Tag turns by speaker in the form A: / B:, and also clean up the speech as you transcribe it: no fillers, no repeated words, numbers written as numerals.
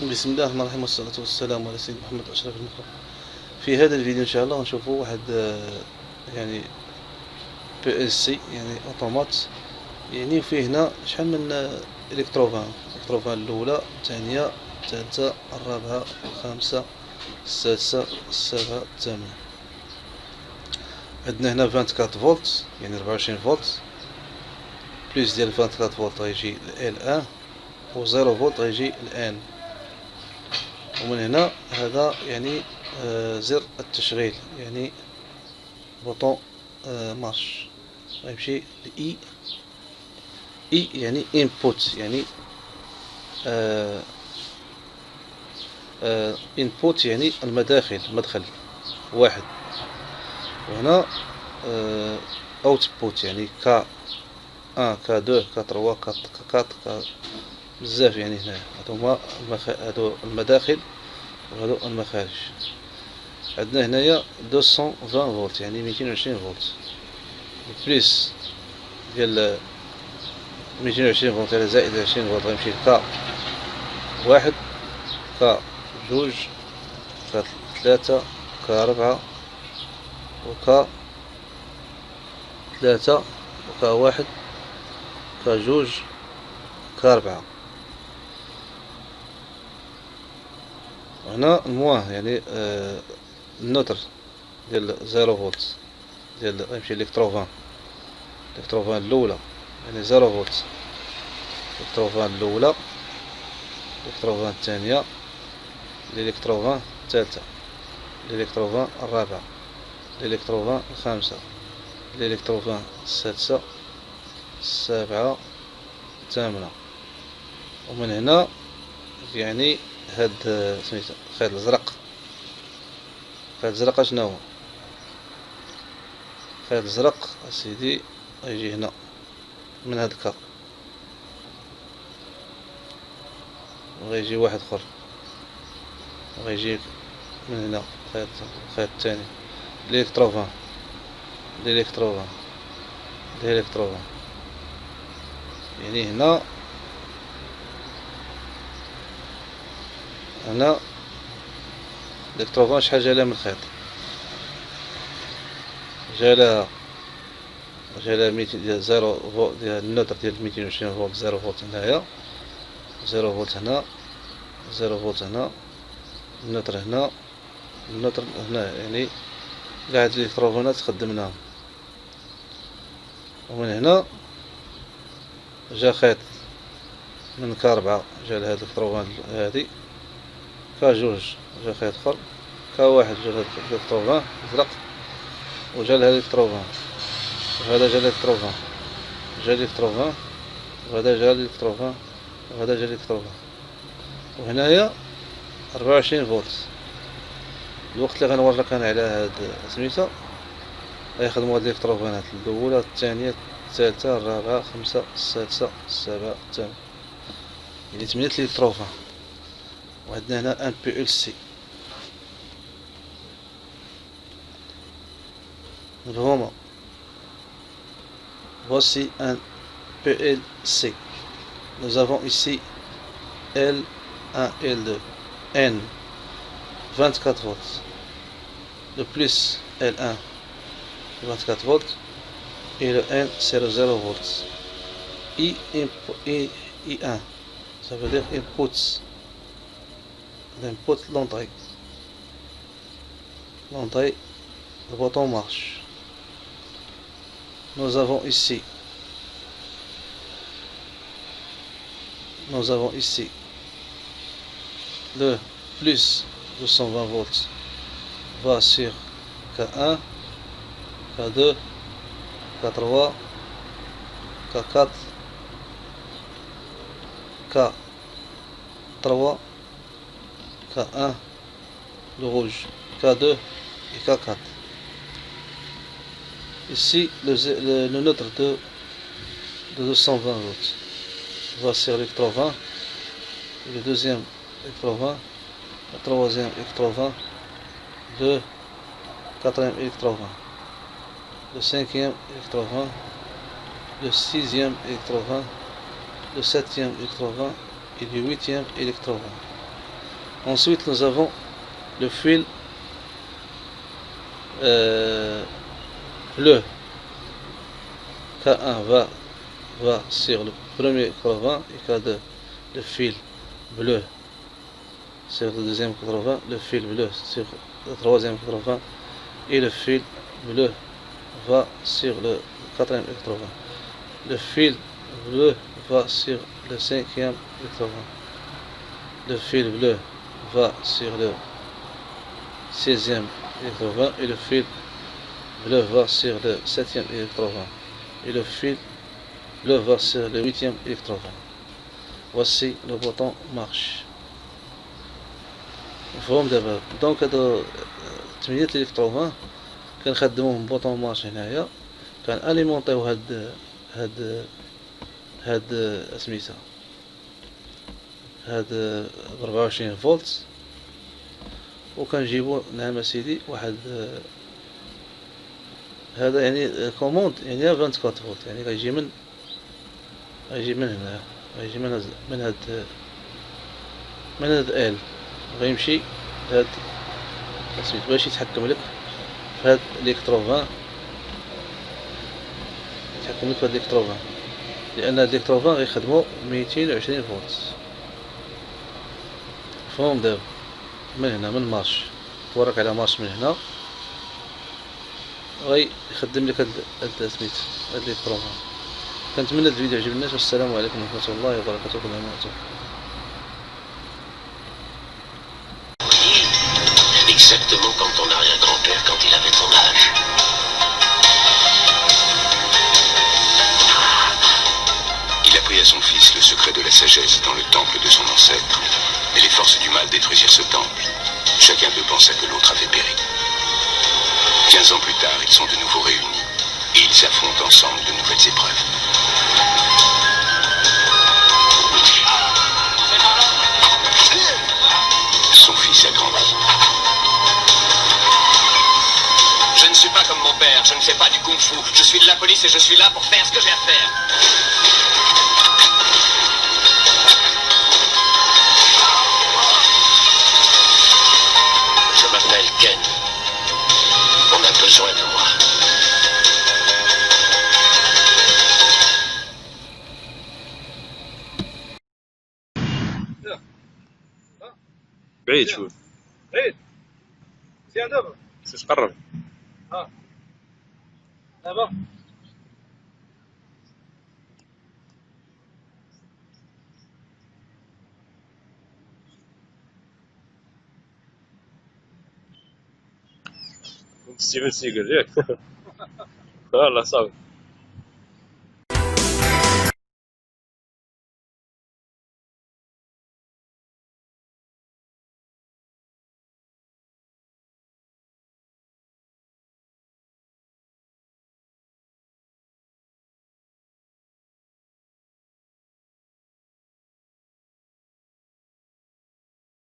A: بسم الله الرحمن الرحيم، والصلاة والسلام على سيدنا محمد أشرف المخلوقين. في هذا الفيديو إن شاء الله نشوفوا واحد يعني بي اس سي، يعني اوتومات. يعني فيه هنا شحال من الكتروفان الأولى، الثانية، الثالثة، الرابعة، الخامسة، السادسة، السابعة، الثامنة. عندنا هنا 24 فولت، يعني 24 فولت، بليس ديال 24 فولت غيجي ال ان، و 0 فولت غيجي الان. ومن هنا هذا يعني زر التشغيل، يعني بوطون مارش، غيمشي ل اي يعني انبوت، يعني انبوت يعني المداخل، مدخل واحد. وهنا اوتبوت يعني ك 1 ك 2 ك 3 ك 4 ك بزاف. يعني هنا هادو المداخل وهادو المخارج. عندنا هنايا 220 فولت، يعني 220 فولت، بليس ديال 220 فولت على زائد 20 فولت غيمشي ك واحد، ك جوج، ك ثلاثة، ك ربعة، وك ثلاثة، وك واحد، ك جوج، ك ربعة. وهنا المواه يعني النوتر ديال 0 فولت، ديال غيمشي الكتروفان الأولى، يعني 0 فولت. الإلكتروفان الأولى، الإلكتروفان الثانية، الإلكتروفان الثالثة، الإلكتروفان الرابعة، الإلكتروفان الخامسة، الإلكتروفان السادسة، السابعة، الثامنة. ومن هنا يعني هاد سميتو الخيط الأزرق. الخيط الأزرق أشنو هو؟ الخيط الأزرق أسيدي غيجي هنا من هاد الكا، وغيجي واحد اخر، وغيجي من هنا الخيط الثاني، الإلكتروفان الإلكتروفان الإلكتروفان. يعني هنا الإلكتروفان شحال جالها من الخيط؟ جالها 200 ديال 0 فولت، ديال النوتر ديال 220 فولت، 0 فولت هنايا، 0 فولت هنا، 0 فولت هنا، النوتر هنا، النوتر هنا. يعني قاع هاد الإلكتروفونات خدمناهم. ومن هنا جا خيط من ك4 جا لهاد الإلكتروفان هادي، ك2 جا خيط اخر، ك1 جا لهاد الإلكتروفان الازرق، وجا لهاد الإلكتروفان، وهذا جا الإلكتروفان، جا الإلكتروفان، وهذا جا الإلكتروفان، وهذا جا الإلكتروفان. وهنايا 24 فولت. الوقت اللي غنوريك انا على هاد سميتو غيخدموا هاد الإلكتروفانات الأولى، الثانية، الثالثة، الرابعة، الخامسة، السادسة، السابعة، الثامنة، يعني 8 الإلكتروفان. وعندنا هنا ان بي ال سي. هما voici un PLC. Nous avons ici L1, L2, N 24 volts, le plus L1 24 volts et le N c'est 0 volts. I1 ça veut dire inputs, l'input, l'entrée, le bouton marche. Nous avons ici le plus de 120 volts va sur K1, K2, K3, K4, K3, K1, le rouge, K2 et K4. Ici le neutre de 220 volts va sur l'électrovin, le deuxième électrovin, le troisième électrovin, le quatrième électrovin, le cinquième électrovin, le sixième électrovin, le septième électrovin et le huitième électrovin. Ensuite, nous avons le fil bleu. K1 va sur le premier 80 et K2 le fil bleu sur le deuxième 80, le fil bleu sur le troisième 80 et le fil bleu va sur le quatrième 80. Le fil bleu va sur le cinquième 80. Le fil bleu va sur le 16e 80 et le fil bleu va sur le 7e 80 et le fil bleu va sur le 8e 80. Voici le bouton marche. مفهوم دابا؟ دونك هادو 8 الكتروفان كنخدموهم بوطون مارش هنايا، كناليمونطيو هاد سميتها هاد 24 فولت، وكنجيبو نعم اسيدي واحد هذا يعني كوموند يعني 24 فولت، يعني غيجي من هنا، غيجي من هاد ال غيمشي لهاد سميتو باش يتحكم لك في هاد الكتروفان، يتحكم لك في هاد الكتروفان، لان هاد الكتروفان غيخدمو 220 فولت. مفهوم دابا؟ من هنا من مارش تورك على مارش من هنا غيخدم لك هاد سميت هاد الكتروفان. كنتمنى هاد الفيديو يعجب الناس، والسلام عليكم ورحمة الله وبركاته.
B: Exactement comme ton arrière-grand-père quand il avait ton âge. Il apprit à son fils le secret de la sagesse dans le temple de son ancêtre. Mais les forces du mal détruisirent ce temple. Chacun d'eux pensa que l'autre avait péri. 15 ans plus tard, ils sont de nouveau réunis et ils affrontent ensemble de nouvelles épreuves. Son fils a grandi. Je ne suis pas comme mon père, je ne fais pas du kung-fu. Je suis de la police et je suis là pour faire ce que j'ai à faire. Je m'appelle Ken. On a besoin de moi.
C: بعيد شوي.
A: بعيد مزيان دابا؟
C: خصك تقرب.
A: دابا
C: كنت ستيفن سيجل ياك؟ والله صافي.